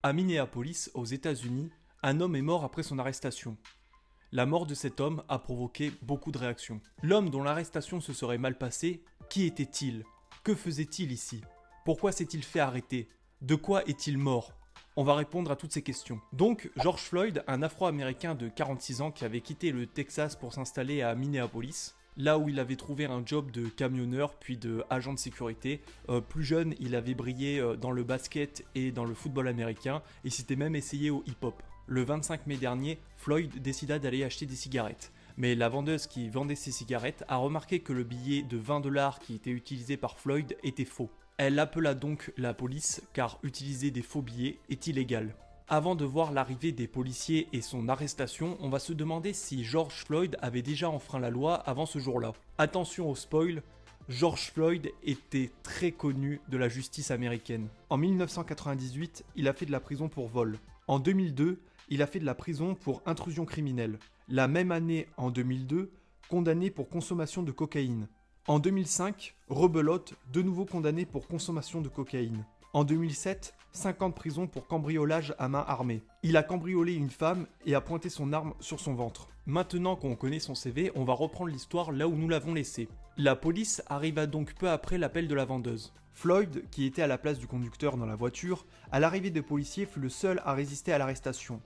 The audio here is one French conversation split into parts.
À Minneapolis, aux États-Unis, un homme est mort après son arrestation. La mort de cet homme a provoqué beaucoup de réactions. L'homme dont l'arrestation se serait mal passée, qui était-il? Que faisait-il ici? Pourquoi s'est-il fait arrêter? De quoi est-il mort? On va répondre à toutes ces questions. Donc, George Floyd, un Afro-Américain de 46 ans qui avait quitté le Texas pour s'installer à Minneapolis, là où il avait trouvé un job de camionneur puis de agent de sécurité. Plus jeune, il avait brillé dans le basket et dans le football américain et s'était même essayé au hip-hop. Le 25 mai dernier, Floyd décida d'aller acheter des cigarettes. Mais la vendeuse qui vendait ses cigarettes a remarqué que le billet de 20 dollars qui était utilisé par Floyd était faux. Elle appela donc la police car utiliser des faux billets est illégal. Avant de voir l'arrivée des policiers et son arrestation, on va se demander si George Floyd avait déjà enfreint la loi avant ce jour-là. Attention au spoil, George Floyd était très connu de la justice américaine. En 1998, il a fait de la prison pour vol. En 2002, il a fait de la prison pour intrusion criminelle. La même année, en 2002, condamné pour consommation de cocaïne. En 2005, rebelote, de nouveau condamné pour consommation de cocaïne. En 2007, 5 ans de prison pour cambriolage à main armée. Il a cambriolé une femme et a pointé son arme sur son ventre. Maintenant qu'on connaît son CV, on va reprendre l'histoire là où nous l'avons laissé. La police arriva donc peu après l'appel de la vendeuse. Floyd, qui était à la place du conducteur dans la voiture, à l'arrivée des policiers fut le seul à résister à l'arrestation.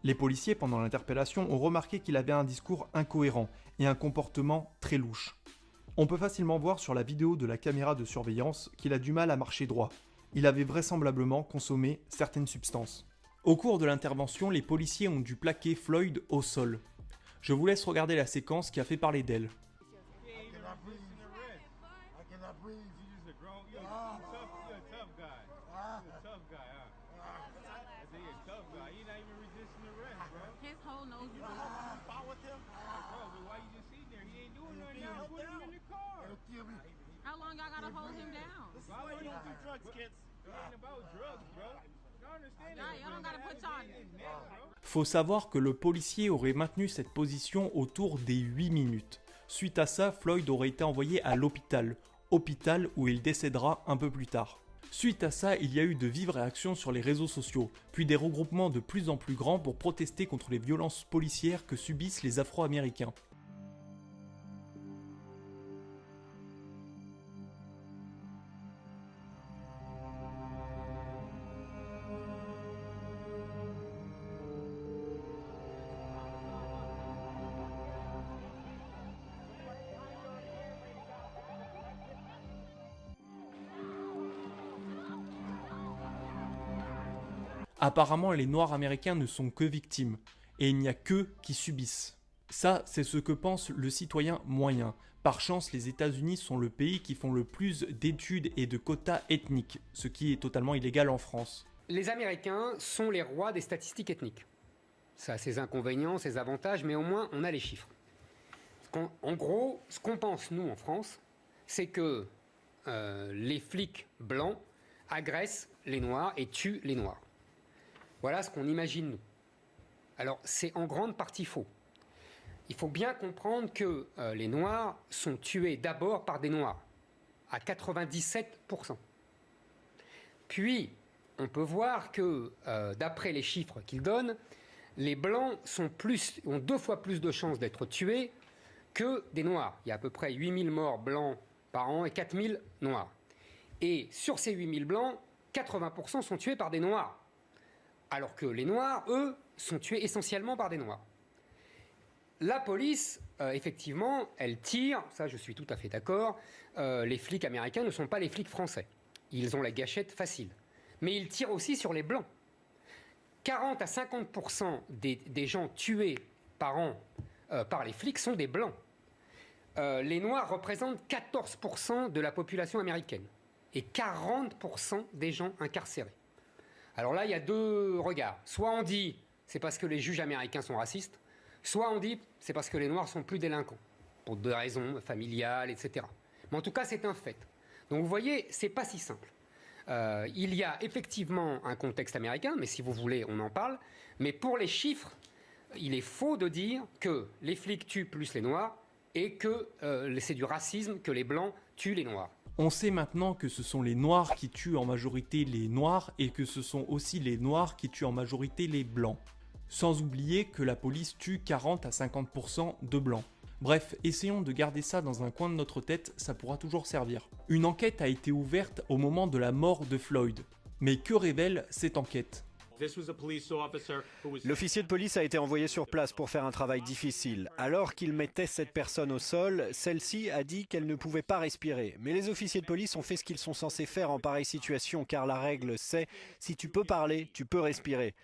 Les policiers, pendant l'interpellation, ont remarqué qu'il avait un discours incohérent et un comportement très louche. On peut facilement voir sur la vidéo de la caméra de surveillance qu'il a du mal à marcher droit. Il avait vraisemblablement consommé certaines substances. Au cours de l'intervention, les policiers ont dû plaquer Floyd au sol. Je vous laisse regarder la séquence qui a fait parler d'elle. His whole nose is Fought with him? bro, but why you just sitting there? He ain't doing nothing. You put him in the car. It'll kill me. How long y'all gotta hold him down? This is why you don't do drugs, kids. It ain't about drugs, bro. Y'all understand that? Y'all don't gotta put y'all. Faut savoir que le policier aurait maintenu cette position autour des 8 minutes. Suite à ça, Floyd aurait été envoyé à l'hôpital, hôpital où il décédera un peu plus tard. Suite à ça, il y a eu de vives réactions sur les réseaux sociaux, puis des regroupements de plus en plus grands pour protester contre les violences policières que subissent les Afro-Américains. Apparemment, les Noirs américains ne sont que victimes, et il n'y a qu'eux qui subissent. Ça, c'est ce que pense le citoyen moyen. Par chance, les États-Unis sont le pays qui font le plus d'études et de quotas ethniques, ce qui est totalement illégal en France. Les Américains sont les rois des statistiques ethniques. Ça a ses inconvénients, ses avantages, mais au moins on a les chiffres. En gros, ce qu'on pense nous en France, c'est que les flics blancs agressent les Noirs et tuent les Noirs. Voilà ce qu'on imagine nous. Alors c'est en grande partie faux. Il faut bien comprendre que les Noirs sont tués d'abord par des Noirs, à 97%. Puis, on peut voir que, d'après les chiffres qu'ils donnent, les Blancs ont 2 fois plus de chances d'être tués que des Noirs. Il y a à peu près 8000 morts blancs par an et 4000 Noirs. Et sur ces 8000 Blancs, 80% sont tués par des Noirs. Alors que les Noirs, eux, sont tués essentiellement par des Noirs. La police, effectivement, elle tire, ça je suis tout à fait d'accord, les flics américains ne sont pas les flics français. Ils ont la gâchette facile. Mais ils tirent aussi sur les Blancs. 40 à 50% des gens tués par an par les flics sont des Blancs. Les Noirs représentent 14% de la population américaine et 40% des gens incarcérés. Alors là, il y a 2 regards. Soit on dit c'est parce que les juges américains sont racistes, soit on dit c'est parce que les Noirs sont plus délinquants, pour des raisons familiales, etc. Mais en tout cas, c'est un fait. Donc vous voyez, c'est pas si simple. Il y a effectivement un contexte américain, mais si vous voulez, on en parle. Mais pour les chiffres, il est faux de dire que les flics tuent plus les Noirs et que c'est du racisme que les Blancs tuent les Noirs. On sait maintenant que ce sont les Noirs qui tuent en majorité les Noirs et que ce sont aussi les Noirs qui tuent en majorité les Blancs. Sans oublier que la police tue 40 à 50% de Blancs. Bref, essayons de garder ça dans un coin de notre tête, ça pourra toujours servir. Une enquête a été ouverte au moment de la mort de Floyd. Mais que révèle cette enquête ? L'officier de police a été envoyé sur place pour faire un travail difficile. Alors qu'il mettait cette personne au sol, celle-ci a dit qu'elle ne pouvait pas respirer. Mais les officiers de police ont fait ce qu'ils sont censés faire en pareille situation, car la règle c'est « si tu peux parler, tu peux respirer ».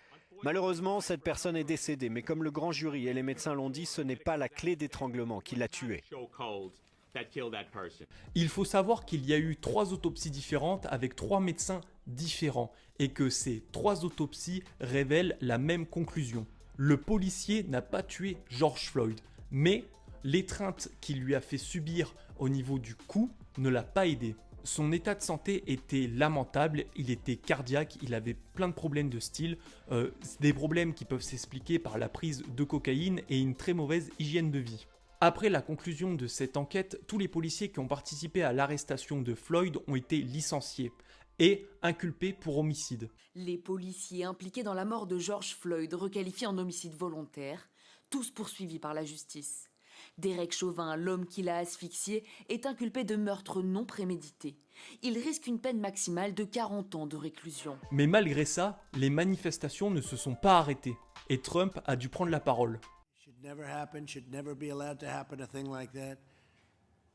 Malheureusement, cette personne est décédée, mais comme le grand jury et les médecins l'ont dit, ce n'est pas la clé d'étranglement qui l'a tuée. Il faut savoir qu'il y a eu 3 autopsies différentes avec 3 médecins différents et que ces 3 autopsies révèlent la même conclusion. Le policier n'a pas tué George Floyd, mais l'étreinte qu'il lui a fait subir au niveau du cou ne l'a pas aidé. Son état de santé était lamentable, il était cardiaque, il avait plein de problèmes de style, des problèmes qui peuvent s'expliquer par la prise de cocaïne et une très mauvaise hygiène de vie. Après la conclusion de cette enquête, tous les policiers qui ont participé à l'arrestation de Floyd ont été licenciés et inculpés pour homicide. Les policiers impliqués dans la mort de George Floyd requalifiés en homicide volontaire, tous poursuivis par la justice. Derek Chauvin, l'homme qui l'a asphyxié, est inculpé de meurtre non prémédité. Il risque une peine maximale de 40 ans de réclusion. Mais malgré ça, les manifestations ne se sont pas arrêtées et Trump a dû prendre la parole. Should never happen, should never be allowed to happen, a thing like that.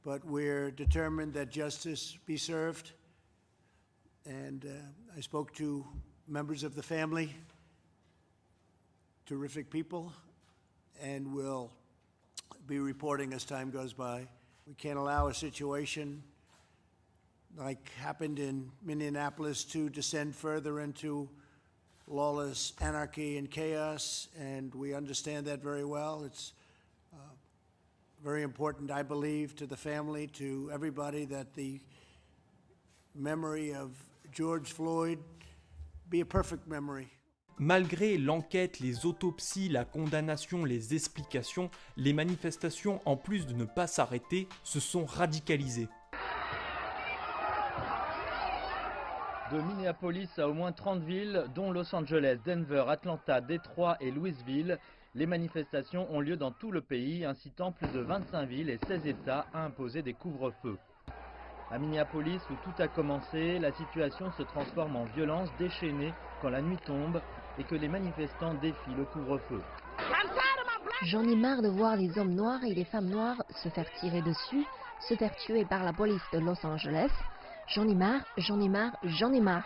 But we're determined that justice be served. And I spoke to members of the family, terrific people, and we'll be reporting as time goes by. We can't allow a situation like happened in Minneapolis to descend further into lawless anarchy and chaos, and we understand that very well. It's very important, I believe, to the family, to everybody, that the memory of George Floyd be a perfect memory. Malgré l'enquête, les autopsies, la condamnation, les explications, les manifestations, en plus de ne pas s'arrêter, se sont radicalisées. De Minneapolis à au moins 30 villes, dont Los Angeles, Denver, Atlanta, Détroit et Louisville, les manifestations ont lieu dans tout le pays, incitant plus de 25 villes et 16 États à imposer des couvre-feux. À Minneapolis, où tout a commencé, la situation se transforme en violence déchaînée quand la nuit tombe et que les manifestants défient le couvre-feu. J'en ai marre de voir les hommes noirs et les femmes noires se faire tirer dessus, se faire tuer par la police de Los Angeles. J'en ai marre, j'en ai marre, j'en ai marre.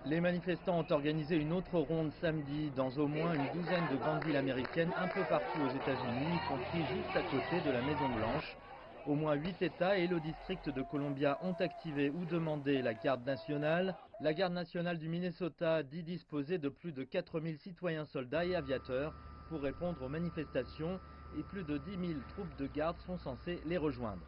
Les manifestants ont organisé une autre ronde samedi dans au moins une douzaine de grandes villes américaines un peu partout aux États-Unis, y compris juste à côté de la Maison-Blanche. Au moins 8 États et le district de Columbia ont activé ou demandé la garde nationale. La garde nationale du Minnesota dit disposer de plus de 4000 citoyens soldats et aviateurs pour répondre aux manifestations et plus de 10 000 troupes de garde sont censées les rejoindre.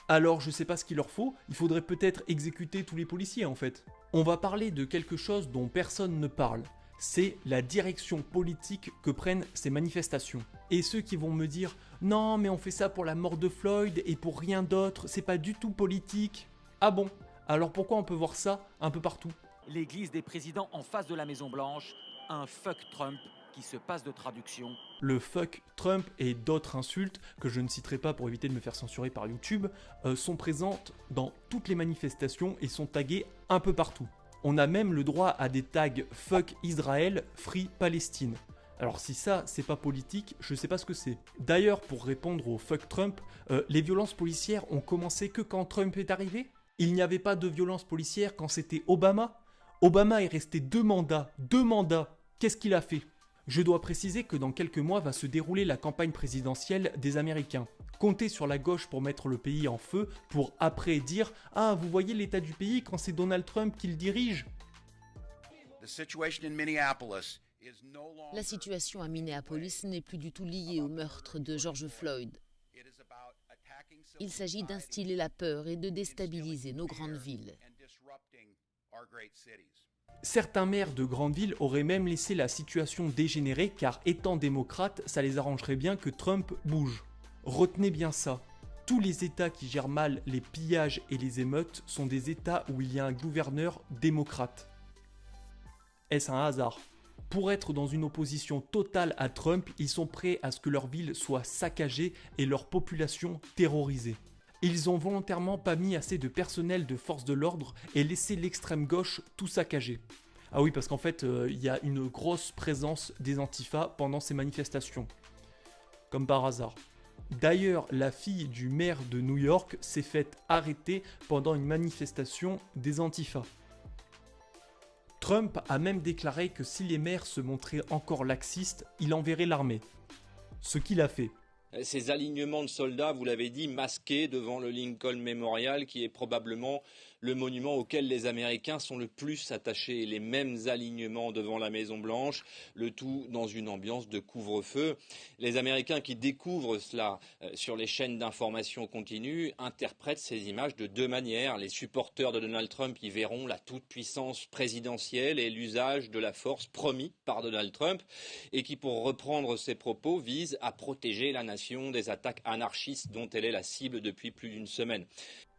Alors je sais pas ce qu'il leur faut, il faudrait peut-être exécuter tous les policiers en fait. On va parler de quelque chose dont personne ne parle. C'est la direction politique que prennent ces manifestations. Et ceux qui vont me dire « Non mais on fait ça pour la mort de Floyd et pour rien d'autre, c'est pas du tout politique ». Ah bon? Alors pourquoi on peut voir ça un peu partout? L'église des présidents en face de la Maison Blanche, un fuck Trump qui se passe de traduction. Le fuck Trump et d'autres insultes, que je ne citerai pas pour éviter de me faire censurer par YouTube, sont présentes dans toutes les manifestations et sont taguées un peu partout. On a même le droit à des tags fuck Israël, free Palestine. Alors si ça, c'est pas politique, je sais pas ce que c'est. D'ailleurs, pour répondre au fuck Trump, les violences policières ont commencé que quand Trump est arrivé? Il n'y avait pas de violence policière quand c'était Obama? Obama est resté 2 mandats. Qu'est-ce qu'il a fait? Je dois préciser que dans quelques mois va se dérouler la campagne présidentielle des Américains. Comptez sur la gauche pour mettre le pays en feu, pour après dire « Ah, vous voyez l'état du pays quand c'est Donald Trump qui le dirige ?» The situation in Minneapolis La situation à Minneapolis n'est plus du tout liée au meurtre de George Floyd. Il s'agit d'instiller la peur et de déstabiliser nos grandes villes. Certains maires de grandes villes auraient même laissé la situation dégénérer car étant démocrates, ça les arrangerait bien que Trump bouge. Retenez bien ça. Tous les États qui gèrent mal les pillages et les émeutes sont des États où il y a un gouverneur démocrate. Est-ce un hasard ? Pour être dans une opposition totale à Trump, ils sont prêts à ce que leur ville soit saccagée et leur population terrorisée. Ils ont volontairement pas mis assez de personnel de force de l'ordre et laissé l'extrême gauche tout saccager. Ah oui, parce qu'en fait, il y a une grosse présence des antifas pendant ces manifestations. Comme par hasard. D'ailleurs, la fille du maire de New York s'est faite arrêter pendant une manifestation des antifas. Trump a même déclaré que si les maires se montraient encore laxistes, il enverrait l'armée. Ce qu'il a fait. Ces alignements de soldats, vous l'avez dit, masqués devant le Lincoln Memorial, qui est probablement le monument auquel les Américains sont le plus attachés. Les mêmes alignements devant la Maison-Blanche, le tout dans une ambiance de couvre-feu. Les Américains qui découvrent cela sur les chaînes d'information continue interprètent ces images de deux manières. Les supporters de Donald Trump y verront la toute-puissance présidentielle et l'usage de la force promis par Donald Trump et qui, pour reprendre ses propos, vise à protéger la nation des attaques anarchistes dont elle est la cible depuis plus d'une semaine.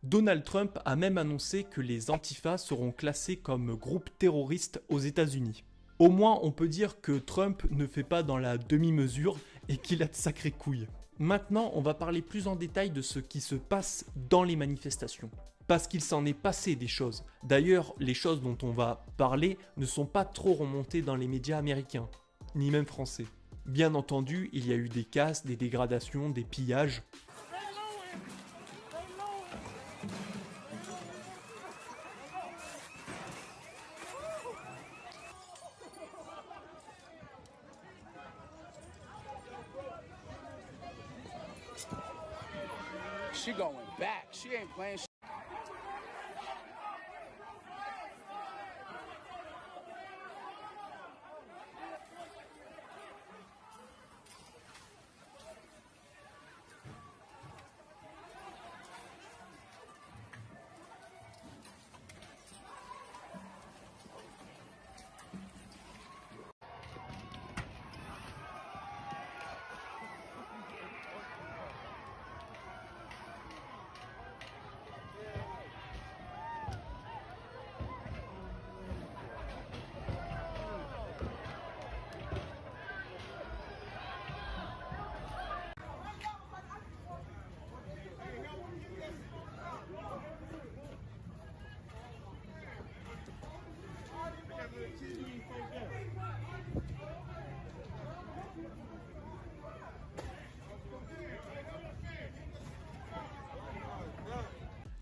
Donald Trump a même annoncé que les antifas seront classés comme groupe terroriste aux États-Unis. Au moins, on peut dire que Trump ne fait pas dans la demi-mesure et qu'il a de sacrées couilles. Maintenant, on va parler plus en détail de ce qui se passe dans les manifestations. Parce qu'il s'en est passé des choses. D'ailleurs, les choses dont on va parler ne sont pas trop remontées dans les médias américains, ni même français. Bien entendu, il y a eu des casses, des dégradations, des pillages. She going back. She ain't playing.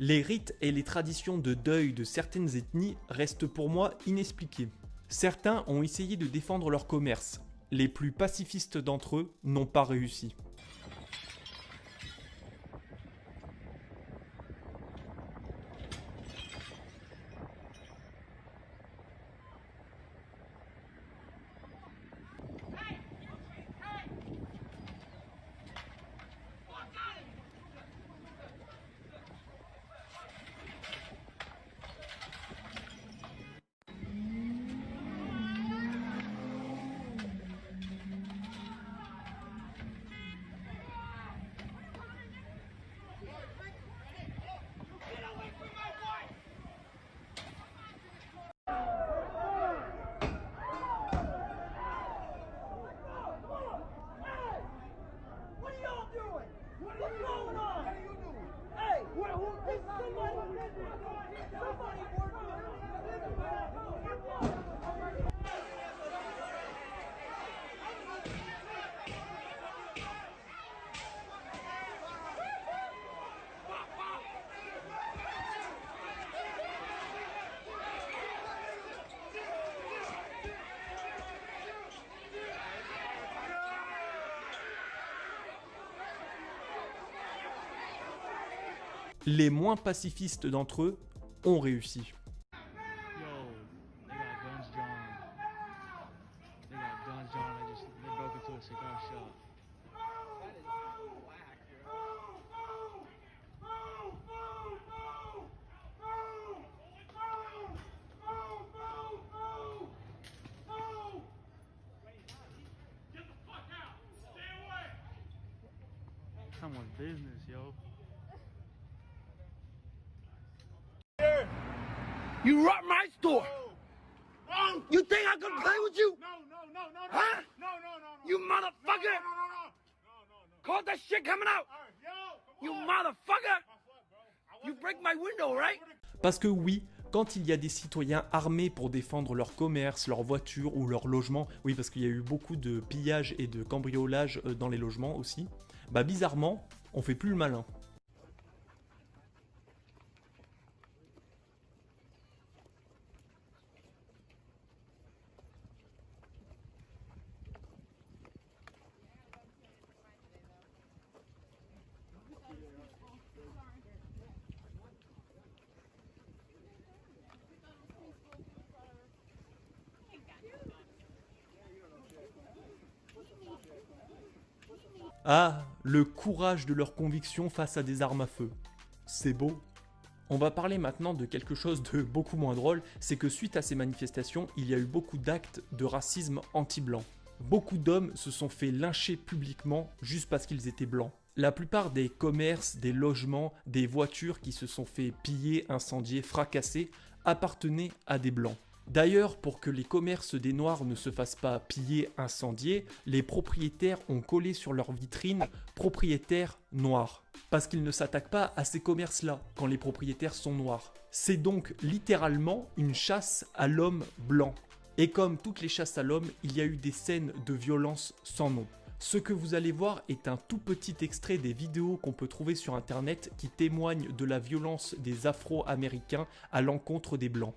Les rites et les traditions de deuil de certaines ethnies restent pour moi inexpliqués. Certains ont essayé de défendre leur commerce. Les plus pacifistes d'entre eux n'ont pas réussi. Les moins pacifistes d'entre eux ont réussi. Yo, they got guns drawn. They got someone's business, yo. You robbed my store. You think I can play with you? No. Huh? No. You motherfucker. Call that shit coming out. You motherfucker. You break my window, right? Parce que oui, quand il y a des citoyens armés pour défendre leur commerce, leur voiture ou leur logement, oui parce qu'il y a eu beaucoup de pillages et de cambriolages dans les logements aussi, bah bizarrement, on fait plus le malin. Ah, le courage de leurs convictions face à des armes à feu. C'est beau. On va parler maintenant de quelque chose de beaucoup moins drôle, c'est que suite à ces manifestations, il y a eu beaucoup d'actes de racisme anti-blanc. Beaucoup d'hommes se sont fait lyncher publiquement juste parce qu'ils étaient blancs. La plupart des commerces, des logements, des voitures qui se sont fait piller, incendier, fracasser appartenaient à des blancs. D'ailleurs, pour que les commerces des Noirs ne se fassent pas piller, incendier, les propriétaires ont collé sur leurs vitrines « propriétaires noirs ». Parce qu'ils ne s'attaquent pas à ces commerces-là quand les propriétaires sont noirs. C'est donc littéralement une chasse à l'homme blanc. Et comme toutes les chasses à l'homme, il y a eu des scènes de violence sans nom. Ce que vous allez voir est un tout petit extrait des vidéos qu'on peut trouver sur internet qui témoignent de la violence des Afro-Américains à l'encontre des Blancs.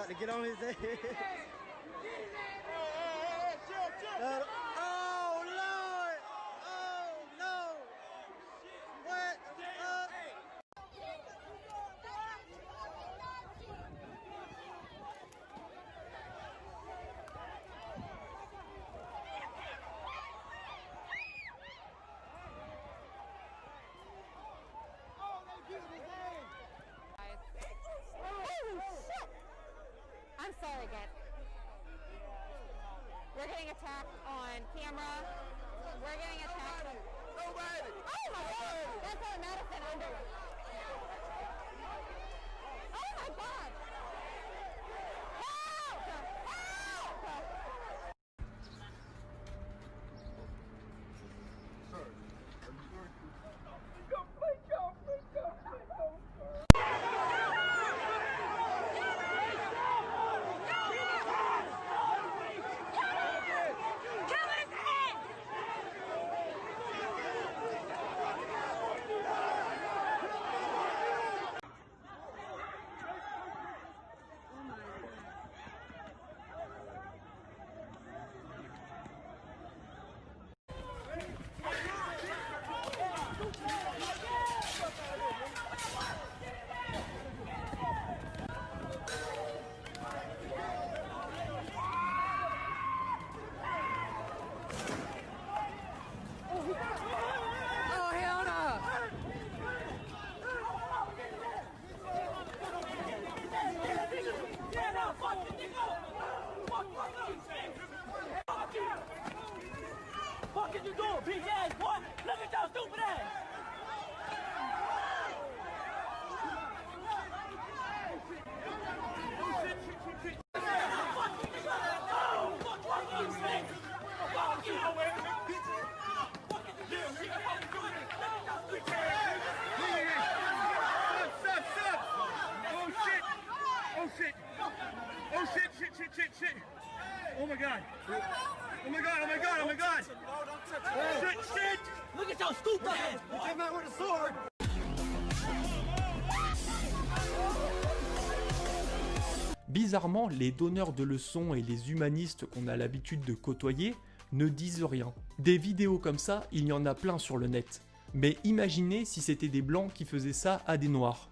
To get on his ass. Oh Lord! Oh no! What? I'm sorry, guys. We're getting attacked on camera. We're getting attacked. Nobody! Oh my God! That's our Madison Underwood. Oh my God! Help! Help! my god! Oh my god, oh my god, oh my god! Shit, shit! Look at your stupid ass! You came out with a sword! Bizarrement, les donneurs de leçons et les humanistes qu'on a l'habitude de côtoyer ne disent rien. Des vidéos comme ça, il y en a plein sur le net. Mais imaginez si c'était des blancs qui faisaient ça à des noirs.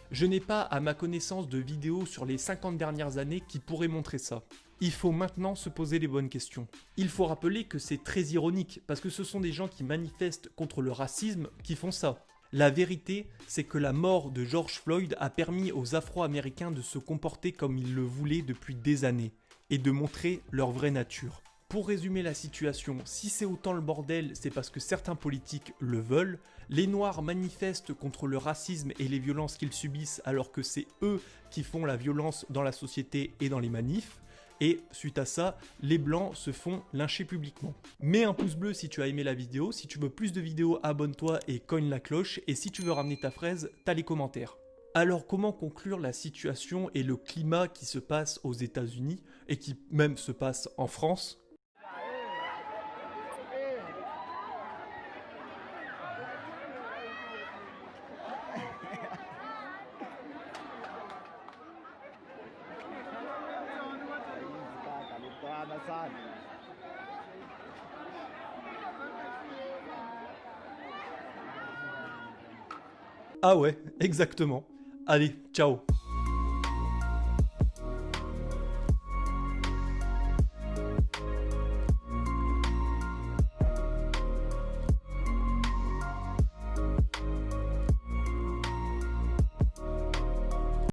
Je n'ai pas à ma connaissance de vidéos sur les 50 dernières années qui pourraient montrer ça. Il faut maintenant se poser les bonnes questions. Il faut rappeler que c'est très ironique, parce que ce sont des gens qui manifestent contre le racisme qui font ça. La vérité, c'est que la mort de George Floyd a permis aux Afro-Américains de se comporter comme ils le voulaient depuis des années, et de montrer leur vraie nature. Pour résumer la situation, si c'est autant le bordel, c'est parce que certains politiques le veulent. Les Noirs manifestent contre le racisme et les violences qu'ils subissent alors que c'est eux qui font la violence dans la société et dans les manifs. Et suite à ça, les Blancs se font lyncher publiquement. Mets un pouce bleu si tu as aimé la vidéo, si tu veux plus de vidéos, abonne-toi et cogne la cloche, et si tu veux ramener ta fraise, t'as les commentaires. Alors comment conclure la situation et le climat qui se passe aux États-Unis et qui même se passe en France ? Ah ouais, exactement. Allez, ciao.